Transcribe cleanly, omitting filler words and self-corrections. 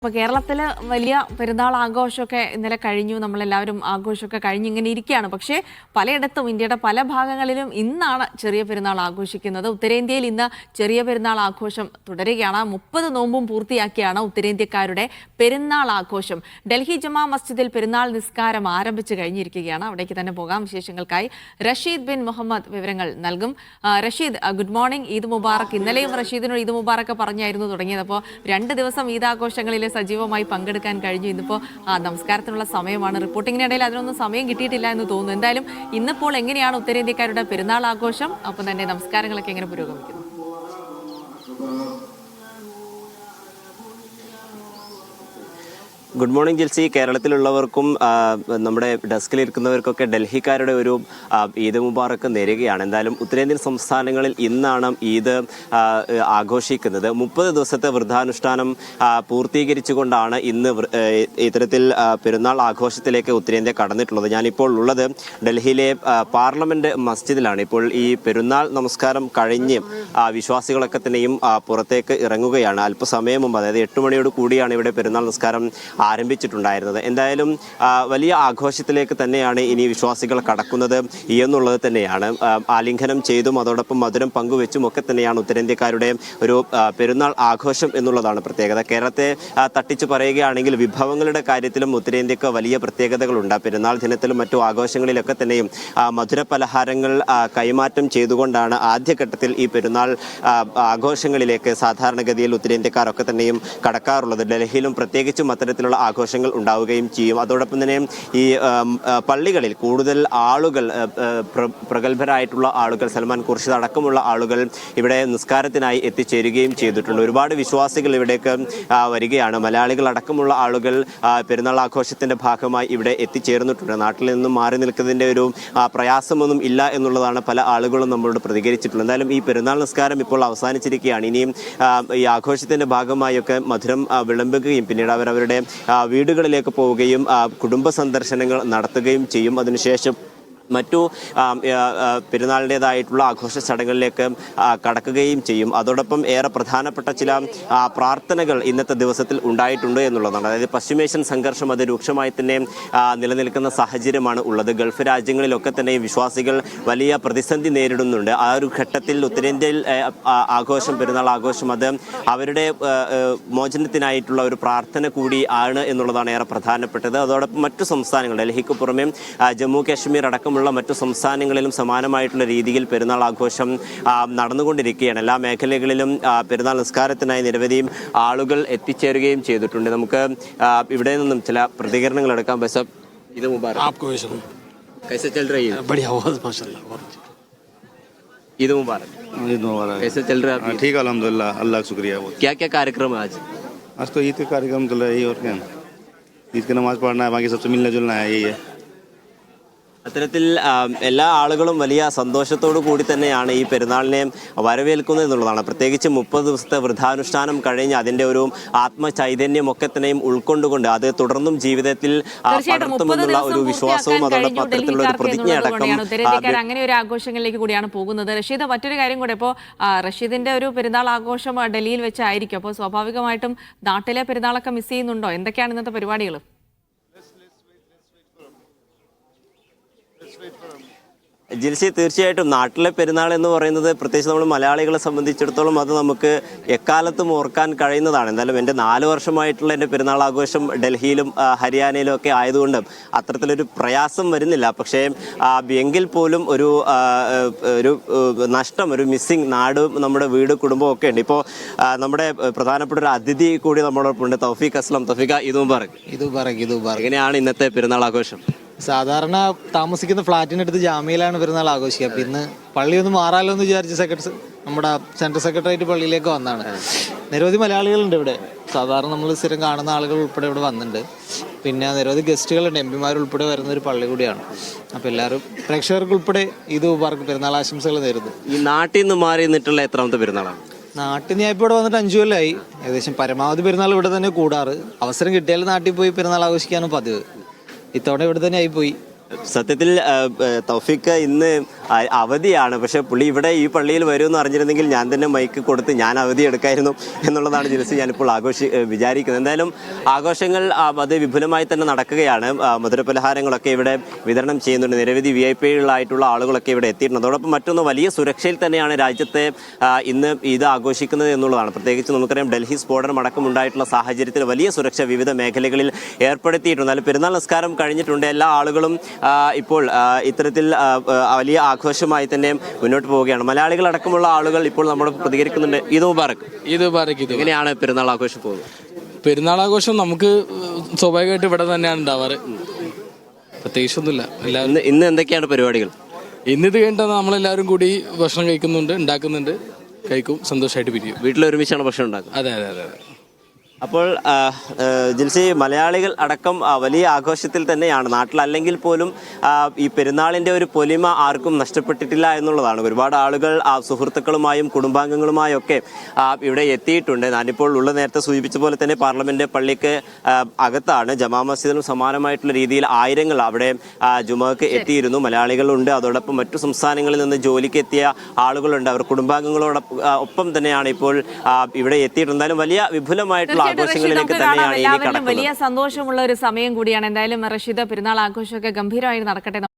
അപ്പോൾ കേരളത്തിൽ വലിയ പെരുന്നാൾ ആഘോഷമൊക്കെ ഇന്നലെ കഴിഞ്ഞു. നമ്മളെല്ലാവരും ആഘോഷമൊക്കെ കഴിഞ്ഞ് ഇങ്ങനെ ഇരിക്കുകയാണ്. പക്ഷേ പലയിടത്തും ഇന്ത്യയുടെ പല ഭാഗങ്ങളിലും ഇന്നാണ് ചെറിയ പെരുന്നാൾ ആഘോഷിക്കുന്നത്. ഉത്തരേന്ത്യയിൽ ഇന്ന് ചെറിയ പെരുന്നാൾ ആഘോഷം തുടരുകയാണ്. 30 നോമ്പും പൂർത്തിയാക്കിയാണ് ഉത്തരേന്ത്യക്കാരുടെ പെരുന്നാൾ ആഘോഷം. ഡൽഹി ജമാ മസ്ജിദിൽ പെരുന്നാൾ നിസ്കാരം ആരംഭിച്ചു കഴിഞ്ഞിരിക്കുകയാണ്. അവിടേക്ക് തന്നെ പോകാം. വിശേഷങ്ങൾക്കായി റഷീദ് ബിൻ മുഹമ്മദ് വിവരങ്ങൾ നൽകും. Rashid, good morning. ഈദ് മുബാറക്. ഇന്നലെയും റഷീദിനോട് ഈദ് മുബാറക്ക് പറഞ്ഞായിരുന്നു തുടങ്ങിയത്. അപ്പോൾ 2 ദിവസം ഈദ് ആഘോഷങ്ങളിൽ സജീവമായി പങ്കെടുക്കാൻ കഴിഞ്ഞു. ഇന്നിപ്പോൾ നമസ്കാരത്തിനുള്ള സമയമാണ്. റിപ്പോർട്ടിങ്ങിനിടയിൽ അതിനൊന്നും സമയം കിട്ടിയിട്ടില്ല എന്ന് തോന്നുന്നു. എന്തായാലും ഇന്നിപ്പോൾ എങ്ങനെയാണ് ഉത്തരേന്ത്യക്കാരുടെ പെരുന്നാൾ ആഘോഷം, ഒപ്പം തന്നെ നമസ്കാരങ്ങളൊക്കെ എങ്ങനെ പുരോഗമിക്കുന്നു? Good morning Jilsy. കേരളത്തിലുള്ളവർക്കും നമ്മുടെ ഡെസ്കിലിരിക്കുന്നവർക്കൊക്കെ ഡൽഹിക്കാരുടെ ഒരു ഈദ് മുബാറക്ക് നേരുകയാണ്. എന്തായാലും ഉത്തരേന്ത്യൻ സംസ്ഥാനങ്ങളിൽ ഇന്നാണ് ഈദ് ആഘോഷിക്കുന്നത്. 30 ദിവസത്തെ വ്രതാനുഷ്ഠാനം പൂർത്തീകരിച്ചുകൊണ്ടാണ് ഇന്ന് ഇത്തരത്തിൽ പെരുന്നാൾ ആഘോഷത്തിലേക്ക് ഉത്തരേന്ത്യ കടന്നിട്ടുള്ളത്. ഞാനിപ്പോൾ ഉള്ളത് ഡൽഹിയിലെ പാർലമെന്റ് മസ്ജിദിലാണ്. ഇപ്പോൾ ഈ പെരുന്നാൾ നമസ്കാരം കഴിഞ്ഞ് വിശ്വാസികളൊക്കെ തന്നെയും പുറത്തേക്ക് ഇറങ്ങുകയാണ്. അല്പസമയം മുമ്പ്, അതായത് 8 മണിയോട് കൂടിയാണ് ഇവിടെ പെരുന്നാൾ നമസ്കാരം ആരംഭിച്ചിട്ടുണ്ടായിരുന്നത്. എന്തായാലും വലിയ ആഘോഷത്തിലേക്ക് തന്നെയാണ് ഇനി വിശ്വാസികൾ കടക്കുന്നത് എന്നുള്ളത് തന്നെയാണ്. ആലിംഗനം ചെയ്തും അതോടൊപ്പം മധുരം പങ്കുവെച്ചും ഒക്കെ തന്നെയാണ് ഉത്തരേന്ത്യക്കാരുടെ ഒരു പെരുന്നാൾ ആഘോഷം എന്നുള്ളതാണ് പ്രത്യേകത. കേരളത്തെ തട്ടിച്ചു പറയുകയാണെങ്കിൽ വിഭവങ്ങളുടെ കാര്യത്തിലും ഉത്തരേന്ത്യക്ക് വലിയ പ്രത്യേകതകളുണ്ട്. പെരുന്നാൾ ദിനത്തിലും മറ്റു ആഘോഷങ്ങളിലൊക്കെ തന്നെയും മധുര പലഹാരങ്ങൾ കൈമാറ്റം ചെയ്തുകൊണ്ടാണ് ആദ്യഘട്ടത്തിൽ ഈ പെരുന്നാൾ ആഘോഷങ്ങളിലേക്ക് സാധാരണഗതിയിൽ ഉത്തരേന്ത്യക്കാരൊക്കെ തന്നെയും കടക്കാറുള്ളത്. ഡൽഹിയിലും പ്രത്യേകിച്ചും അത്തരത്തിലുള്ള ആഘോഷങ്ങൾ ഉണ്ടാവുകയും ചെയ്യും. അതോടൊപ്പം തന്നെ ഈ പള്ളികളിൽ കൂടുതൽ ആളുകൾ, പ്രഗത്ഭരായിട്ടുള്ള ആളുകൾ, സൽമാൻ ഖുർഷിദ് അടക്കമുള്ള ആളുകൾ ഇവിടെ നിസ്കാരത്തിനായി എത്തിച്ചേരുകയും ചെയ്തിട്ടുണ്ട്. ഒരുപാട് വിശ്വാസികൾ ഇവിടേക്ക് വരികയാണ്. മലയാളികൾ അടക്കമുള്ള ആളുകൾ പെരുന്നാൾ ആഘോഷത്തിന്റെ ഭാഗമായി ഇവിടെ എത്തിച്ചേർന്നിട്ടുണ്ട്. നാട്ടിൽ നിന്നും മാറി നിൽക്കുന്നതിന്റെ ഒരു പ്രയാസമൊന്നും ഇല്ല എന്നുള്ളതാണ് പല ആളുകളും നമ്മളോട് പ്രതികരിച്ചിട്ടുള്ളത്. എന്തായാലും ഈ പെരുന്നാൾ നിസ്കാരം ഇപ്പോൾ അവസാനിച്ചിരിക്കുകയാണ്. ഇനിയും ഈ ആഘോഷത്തിന്റെ ഭാഗമായൊക്കെ മധുരം വിളമ്പുകയും പിന്നീട് അവരവരുടെ വീടുകളിലേക്ക് പോവുകയും കുടുംബ സന്ദർശനങ്ങൾ നടത്തുകയും ചെയ്യും. അതിനുശേഷം മറ്റു പെരുന്നാളിൻ്റെതായിട്ടുള്ള ആഘോഷ ചടങ്ങുകളിലേക്ക് കടക്കുകയും ചെയ്യും. അതോടൊപ്പം ഏറെ പ്രധാനപ്പെട്ട ചില പ്രാർത്ഥനകൾ ഇന്നത്തെ ദിവസത്തിൽ ഉണ്ടായിട്ടുണ്ട് എന്നുള്ളതാണ്. അതായത് പശ്ചിമേഷ്യൻ സംഘർഷം അത് രൂക്ഷമായി തന്നെ നിലനിൽക്കുന്ന സാഹചര്യമാണ് ഉള്ളത്. ഗൾഫ് രാജ്യങ്ങളിലൊക്കെ തന്നെ വിശ്വാസികൾ വലിയ പ്രതിസന്ധി നേരിടുന്നുണ്ട്. ആ ഒരു ഘട്ടത്തിൽ ഉത്തരേന്ത്യയിൽ ആഘോഷം, പെരുന്നാൾ ആഘോഷം, അത് അവരുടെ മോചനത്തിനായിട്ടുള്ള ഒരു പ്രാർത്ഥന കൂടി ആണ് എന്നുള്ളതാണ് ഏറെ പ്രധാനപ്പെട്ടത്. അതോടൊപ്പം മറ്റു സംസ്ഥാനങ്ങൾ, ഡൽഹിക്ക് പുറമെ ജമ്മു കാശ്മീർ അടക്കമുള്ള മറ്റു സംസ്ഥാനങ്ങളിലും സമാനമായിട്ടുള്ള രീതിയിൽ പെരുന്നാൾ ആഘോഷം നടന്നുകൊണ്ടിരിക്കുകയാണ്. എല്ലാ മേഖലകളിലും പെരുന്നാൾ നിസ്കാരത്തിനായി നിരവധി ആളുകൾ എത്തിച്ചേരുകയും ചെയ്തിട്ടുണ്ട്. നമുക്ക് ഇവിടെ നിന്നും ചില പ്രതികരണങ്ങൾ എടുക്കാം. ബസ് ഈദ് മുബാറക്. कैसे चल रही है? बढ़िया, बहुत माशाल्लाह, बहुत ईद मुबारक. ईद मुबारक. कैसे चल रहा है? ठीक है, अल्हम्दुलिल्लाह, अल्लाह का शुक्रिया. क्या क्या कार्यक्रम है आज? आज तो ईद का कार्यक्रम चल रहा है और क्या, ईद की नमाज पढ़ना है, बाकी सबसे मिलना जुलना है, यही है. അത്തരത്തിൽ എല്ലാ ആളുകളും വലിയ സന്തോഷത്തോടു കൂടി തന്നെയാണ് ഈ പെരുന്നാളിനെ വരവേൽക്കുന്നത് എന്നുള്ളതാണ്. പ്രത്യേകിച്ച് 30 ദിവസത്തെ വ്രതാനുഷ്ഠാനം കഴിഞ്ഞ് അതിൻ്റെ ഒരു ആത്മചൈതന്യമൊക്കെ തന്നെയും ഉൾക്കൊണ്ടുകൊണ്ട് അത് തുടർന്നും ജീവിതത്തിൽ പടർത്തുമെന്നുള്ള ഒരു വിശ്വാസവും അതോടൊപ്പം അത്തരത്തിലുള്ള ഒരു പ്രതിജ്ഞ അടക്കം അങ്ങനെ ഒരു ആഘോഷങ്ങളിലേക്ക് കൂടിയാണ് പോകുന്നത്. റഷീദ്, മറ്റൊരു കാര്യം കൂടെ, ഇപ്പോൾ റഷീദിന്റെ ഒരു പെരുന്നാൾ ആഘോഷം ഡൽഹിയിൽ വെച്ചായിരിക്കും. അപ്പോൾ സ്വാഭാവികമായിട്ടും നാട്ടിലെ പെരുന്നാളൊക്കെ മിസ് ചെയ്യുന്നുണ്ടോ? എന്തൊക്കെയാണ് ഇന്നത്തെ പരിപാടികൾ? ജിൽസി, തീർച്ചയായിട്ടും നാട്ടിലെ പെരുന്നാൾ എന്ന് പറയുന്നത് പ്രത്യേകിച്ച് നമ്മൾ മലയാളികളെ സംബന്ധിച്ചിടത്തോളം അത് നമുക്ക് എക്കാലത്തും ഓർക്കാൻ കഴിയുന്നതാണ്. എന്തായാലും എൻ്റെ 4 വർഷമായിട്ടുള്ള എൻ്റെ പെരുന്നാൾ ആഘോഷം ഡൽഹിയിലും ഹരിയാനയിലും ഒക്കെ ആയതുകൊണ്ട് അത്തരത്തിലൊരു പ്രയാസം വരുന്നില്ല. പക്ഷേ എങ്കിൽ പോലും ഒരു നഷ്ടം, ഒരു മിസ്സിങ്, നാട്, നമ്മുടെ വീട്, കുടുംബം ഒക്കെ ഉണ്ട്. ഇപ്പോൾ നമ്മുടെ പ്രധാനപ്പെട്ട ഒരു അതിഥി കൂടി നമ്മളോടൊപ്പം ഉണ്ട്, തൗഫീഖ് അസ്ലം. തൗഫീഖ, ഈദ് മുബാറക്. ഈദ് മുബാറക്. ഈദ് മുബാറക്. എങ്ങനെയാണ് ഇന്നത്തെ പെരുന്നാൾ ആഘോഷം? സാധാരണ താമസിക്കുന്ന ഫ്ലാറ്റിനടുത്ത് ജാമ്യയിലാണ് പെരുന്നാൾ ആഘോഷിക്കുക. അപ്പോൾ ഇന്ന് പള്ളിയൊന്ന് മാറാലോ എന്ന് വിചാരിച്ച് നമ്മുടെ സെൻട്രൽ സെക്രട്ടേറിയറ്റ് പള്ളിയിലേക്ക് വന്നതാണ്. നിരവധി മലയാളികളുണ്ട് ഇവിടെ. സാധാരണ നമ്മൾ സ്ഥിരം കാണുന്ന ആളുകൾ ഉൾപ്പെടെ ഇവിടെ വന്നിട്ടുണ്ട്. പിന്നെ നിരവധി ഗസ്റ്റുകളുണ്ട്, MP-മാർ ഉൾപ്പെടെ വരുന്ന ഒരു പള്ളി കൂടിയാണ്. അപ്പോൾ എല്ലാവരും പ്രേക്ഷകർക്ക് ഉൾപ്പെടെ ഈദ് മുബാറക് പെരുന്നാൾ ആശംസകൾ നേരുന്നു. ഈ നാട്ടിൽ നിന്ന് മാറി നിന്നിട്ടുള്ള എത്രാമത്തെ പെരുന്നാളാണ്? നാട്ടിൽ ഞാൻ ഇപ്പോൾ ഇവിടെ വന്നിട്ട് 5 കൊല്ലമായി. ഏകദേശം പരമാവധി പെരുന്നാൾ ഇവിടെ തന്നെ കൂടാറ്. അവസരം കിട്ടിയാൽ നാട്ടിൽ പോയി പെരുന്നാൾ ആഘോഷിക്കാനും പതിവ്. ഇത്തവണ ഇവിടെ തന്നെ ആയിപ്പോയി. സത്യത്തിൽ തൗഫീഖ് ഇന്ന് അവധിയാണ്. പക്ഷെ പുള്ളി ഇവിടെ ഈ പള്ളിയിൽ വരുമെന്ന് അറിഞ്ഞിരുന്നെങ്കിൽ ഞാൻ തന്നെ മൈക്ക് കൊടുത്ത് ഞാൻ അവധി എടുക്കായിരുന്നു എന്നുള്ളതാണ് ജിൽസി ഞാനിപ്പോൾ വിചാരിക്കുന്നത്. എന്തായാലും ആഘോഷങ്ങൾ അത് വിപുലമായി തന്നെ നടക്കുകയാണ്. മധുരപലഹാരങ്ങളൊക്കെ ഇവിടെ വിതരണം ചെയ്യുന്നുണ്ട്. നിരവധി VIP-കളായിട്ടുള്ള ആളുകളൊക്കെ ഇവിടെ എത്തിയിട്ടുണ്ട്. അതോടൊപ്പം മറ്റൊന്ന് വലിയ സുരക്ഷയിൽ തന്നെയാണ് രാജ്യത്തെ ഇന്ന് ഇത് ആഘോഷിക്കുന്നത് എന്നുള്ളതാണ്. പ്രത്യേകിച്ച് നമുക്കറിയാം ഡൽഹി സ്ഫോടനം അടക്കമുണ്ടായിട്ടുള്ള സാഹചര്യത്തിൽ വലിയ സുരക്ഷ വിവിധ മേഖലകളിൽ ഏർപ്പെടുത്തിയിട്ടുണ്ട്. അതിൽ പെരുന്നാൾ നിസ്കാരം കഴിഞ്ഞിട്ടുണ്ട്. എല്ലാ ആളുകളും ഇപ്പോൾ ഇത്തരത്തിൽ വലിയ ആഘോഷമായി തന്നെ മുന്നോട്ട് പോവുകയാണ്. മലയാളികൾ അടക്കമുള്ള ആളുകൾ ഇപ്പോൾ നമ്മുടെ പ്രതികരിക്കുന്നുണ്ട്. ഈദ് മുബാറക്. എങ്ങനെയാണ് പെരുന്നാൾ ആഘോഷം പോകുന്നത്? പെരുന്നാൾ ആഘോഷം നമുക്ക് സ്വാഭാവികമായിട്ട് ഇവിടെ തന്നെയാണ് ഉണ്ടാവാറ്. പ്രത്യേകിച്ചൊന്നുമില്ല. ഇന്ന് എന്തൊക്കെയാണ് പരിപാടികൾ? ഇന്നിത് കഴിഞ്ഞാൽ നമ്മളെല്ലാവരും കൂടി ഭക്ഷണം കഴിക്കുന്നുണ്ട്, ഉണ്ടാക്കുന്നുണ്ട്, കഴിക്കും, സന്തോഷമായിട്ട് പിരിയും. വീട്ടിൽ ഒരുമിച്ചാണ് ഭക്ഷണം ഉണ്ടാക്കുന്നത്? അതെ അതെ അതെ അതെ. അപ്പോൾ ജിൽസി, മലയാളികൾ അടക്കം വലിയ ആഘോഷത്തിൽ തന്നെയാണ്. നാട്ടിലല്ലെങ്കിൽ പോലും ഈ പെരുന്നാളിൻ്റെ ഒരു പൊലിമ ആർക്കും നഷ്ടപ്പെട്ടിട്ടില്ല എന്നുള്ളതാണ്. ഒരുപാട് ആളുകൾ സുഹൃത്തുക്കളുമായും കുടുംബാംഗങ്ങളുമായും ഒക്കെ ഇവിടെ എത്തിയിട്ടുണ്ട്. ഞാനിപ്പോൾ നേരത്തെ സൂചിപ്പിച്ച പോലെ തന്നെ പാർലമെന്റ് പള്ളിക്ക് അകത്താണ്. ജമാ മസ്ജിദിനും സമാനമായിട്ടുള്ള രീതിയിൽ ആയിരങ്ങൾ അവിടെ ജുമക്ക് എത്തിയിരുന്നു. മലയാളികളുണ്ട്, അതോടൊപ്പം മറ്റു സംസ്ഥാനങ്ങളിൽ നിന്ന് ജോലിക്ക് എത്തിയ ആളുകളുണ്ട്. അവർ കുടുംബാംഗങ്ങളോടൊപ്പം തന്നെയാണ് ഇപ്പോൾ ഇവിടെ എത്തിയിട്ടുണ്ട്. എന്തായാലും വലിയ വിപുലമായിട്ടുള്ള ആഘോഷങ്ങളിലേക്ക് തന്നെയാണ് ഇനി കടക്കുന്നത്. വലിയ സന്തോഷമുള്ള ഒരു സമയം കൂടിയാണ്. എന്തായാലും റഷീദ്, പെരുന്നാൾ ആഘോഷമൊക്കെ ഗംഭീരമായി നടക്കട്ടെ.